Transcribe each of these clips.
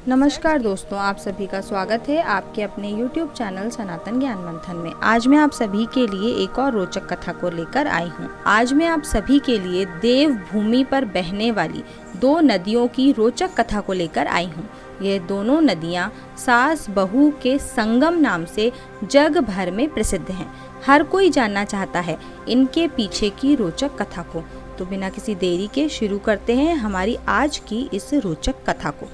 नमस्कार दोस्तों, आप सभी का स्वागत है आपके अपने YouTube चैनल सनातन ज्ञान मंथन में। आज मैं आप सभी के लिए एक और रोचक कथा को लेकर आई हूँ। आज मैं आप सभी के लिए देव भूमि पर बहने वाली दो नदियों की रोचक कथा को लेकर आई हूँ। ये दोनों नदियाँ सास बहू के संगम नाम से जग भर में प्रसिद्ध हैं। हर कोई जानना चाहता है इनके पीछे की रोचक कथा को। तो बिना किसी देरी के शुरू करते हैं हमारी आज की इस रोचक कथा को।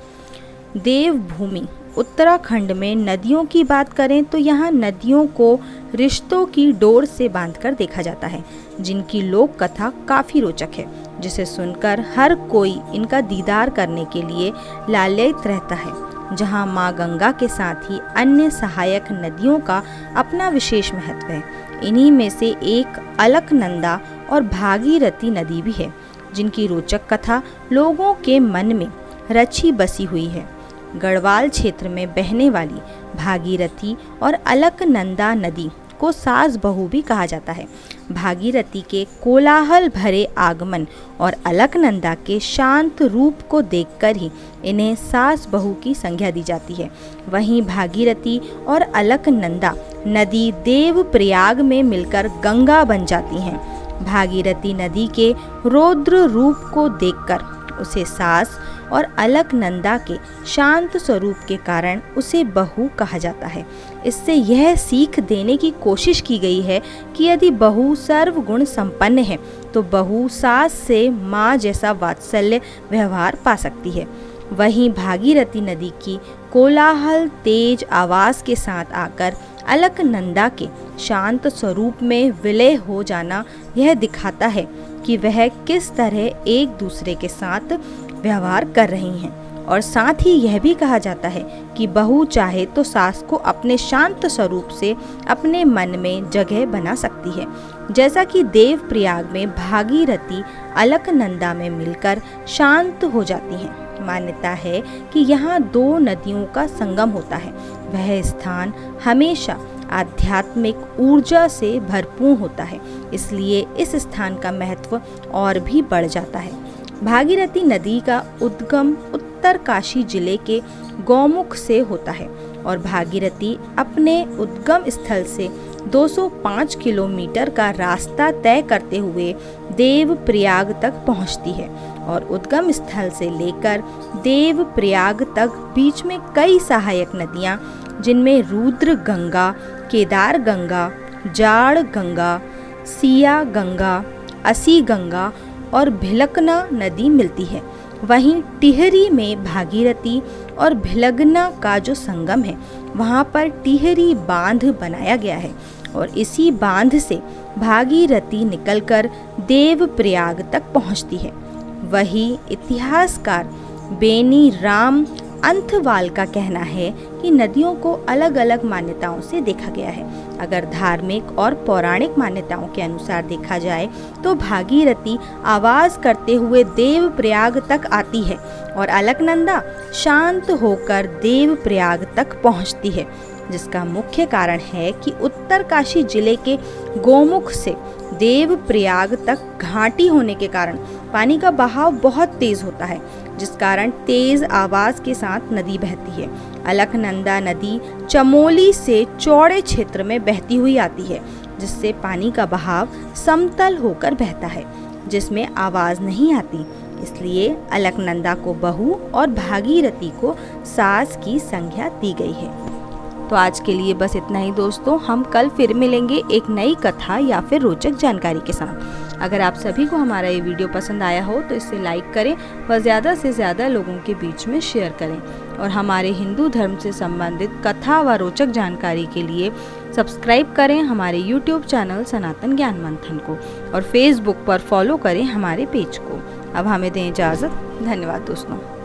देवभूमि उत्तराखंड में नदियों की बात करें तो यहाँ नदियों को रिश्तों की डोर से बांधकर देखा जाता है, जिनकी लोक कथा काफ़ी रोचक है, जिसे सुनकर हर कोई इनका दीदार करने के लिए लालायित रहता है। जहाँ माँ गंगा के साथ ही अन्य सहायक नदियों का अपना विशेष महत्व है। इन्हीं में से एक अलकनंदा और भागीरथी नदी भी है, जिनकी रोचक कथा लोगों के मन में रची बसी हुई है। गढ़वाल क्षेत्र में बहने वाली भागीरथी और अलकनंदा नदी को सास बहू भी कहा जाता है। भागीरथी के कोलाहल भरे आगमन और अलकनंदा के शांत रूप को देखकर ही इन्हें सास बहू की संज्ञा दी जाती है। वहीं भागीरथी और अलकनंदा नदी देवप्रयाग में मिलकर गंगा बन जाती हैं। भागीरथी नदी के रौद्र रूप को देखकर उसे सास और अलकनंदा के शांत स्वरूप के कारण उसे बहू कहा जाता है। इससे यह सीख देने की कोशिश की गई है कि यदि बहू सर्वगुण संपन्न है तो बहू सास से माँ जैसा वात्सल्य व्यवहार पा सकती है। वहीं भागीरथी नदी की कोलाहल तेज आवाज़ के साथ आकर अलकनंदा के शांत स्वरूप में विलय हो जाना यह दिखाता है कि वह किस तरह एक दूसरे के साथ व्यवहार कर रही हैं। और साथ ही यह भी कहा जाता है कि बहू चाहे तो सास को अपने शांत स्वरूप से अपने मन में जगह बना सकती है। जैसा कि देवप्रयाग में भागीरथी अलकनंदा में मिलकर शांत हो जाती हैं। मान्यता है कि यहाँ दो नदियों का संगम होता है। वह स्थान हमेशा आध्यात्मिक ऊर्जा से भरपूर होता है, इसलिए इस स्थान का महत्व और भी बढ़ जाता है। भागीरथी नदी का उद्गम उत्तरकाशी जिले के गौमुख से होता है और भागीरथी अपने उद्गम स्थल से 205 किलोमीटर का रास्ता तय करते हुए देवप्रयाग तक पहुंचती है। और उद्गम स्थल से लेकर देवप्रयाग तक बीच में कई सहायक नदियां, जिनमें रुद्र गंगा, केदार गंगा, जाड़ गंगा, सिया गंगा, असी गंगा और भिलकना नदी मिलती है। वहीं टिहरी में भागीरथी और भिलगना का जो संगम है, वहाँ पर टिहरी बांध बनाया गया है और इसी बांध से भागीरथी निकलकर देवप्रयाग तक पहुँचती है। वही इतिहासकार बेनी राम अंथवाल का कहना है कि नदियों को अलग अलग मान्यताओं से देखा गया है। अगर धार्मिक और पौराणिक मान्यताओं के अनुसार देखा जाए तो भागीरथी आवाज़ करते हुए देवप्रयाग तक आती है और अलकनंदा शांत होकर देवप्रयाग तक पहुंचती है, जिसका मुख्य कारण है कि उत्तरकाशी जिले के गौमुख से देवप्रयाग तक घाटी होने के कारण पानी का बहाव बहुत तेज होता है, जिस कारण तेज आवाज़ के साथ नदी बहती है। अलकनंदा नदी चमोली से चौड़े क्षेत्र में बहती हुई आती है, जिससे पानी का बहाव समतल होकर बहता है, जिसमें आवाज़ नहीं आती। इसलिए अलकनंदा को बहू और भागीरथी को सास की संज्ञा दी गई है। तो आज के लिए बस इतना ही दोस्तों। हम कल फिर मिलेंगे एक नई कथा या फिर रोचक जानकारी के साथ। अगर आप सभी को हमारा ये वीडियो पसंद आया हो तो इसे लाइक करें व ज़्यादा से ज़्यादा लोगों के बीच में शेयर करें। और हमारे हिंदू धर्म से संबंधित कथा व रोचक जानकारी के लिए सब्सक्राइब करें हमारे YouTube चैनल सनातन ज्ञान मंथन को और फेसबुक पर फॉलो करें हमारे पेज को। अब हमें दें इजाज़त। धन्यवाद दोस्तों।